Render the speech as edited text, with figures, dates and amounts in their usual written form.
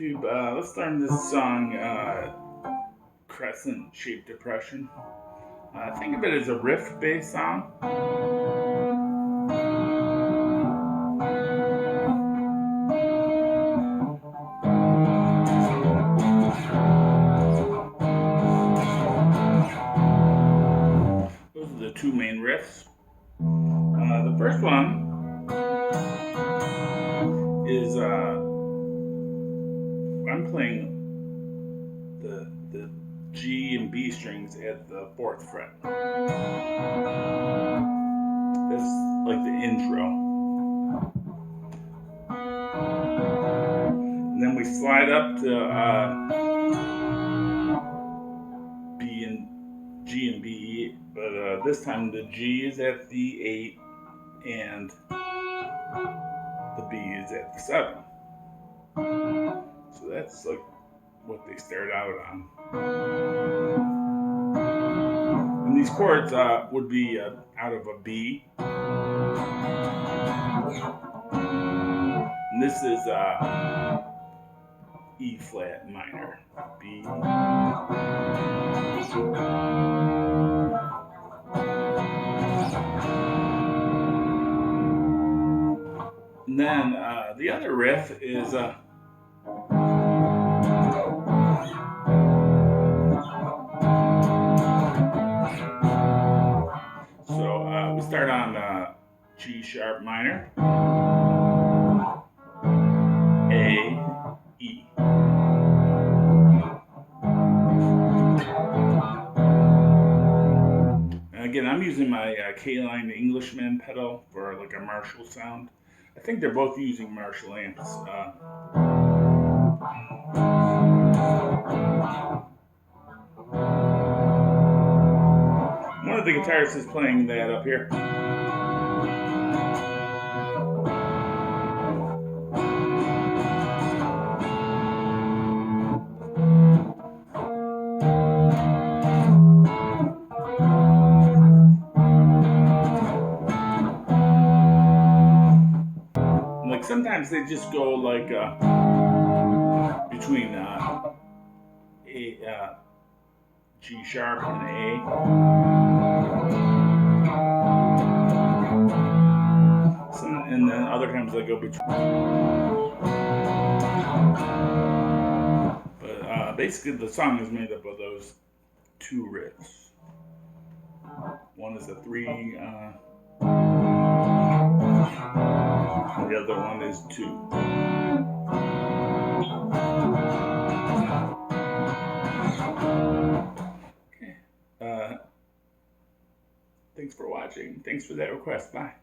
Let's learn this song, Crescent Shaped Depression. Think of it as a riff-based song. Those are the two main riffs. The first one is I'm playing the G and B strings at the 4th fret. That's like the intro. And then we slide up to G and B, but this time the G is at the 8 and the B is at the 7. So that's like what they start out on. And these chords would be out of a B. And this is E flat minor. B. And then the other riff is we start on G sharp minor, A, E. And again, I'm using my K-line Englishman pedal for like a Marshall sound. I think they're both using Marshall amps. One of the guitarists is playing that up here. Like sometimes they just go like between G sharp and A. And then other times they go between. But basically the song is made up of those two riffs. One is a 3, and the other one is 2. Okay. Thanks for watching. Thanks for that request. Bye.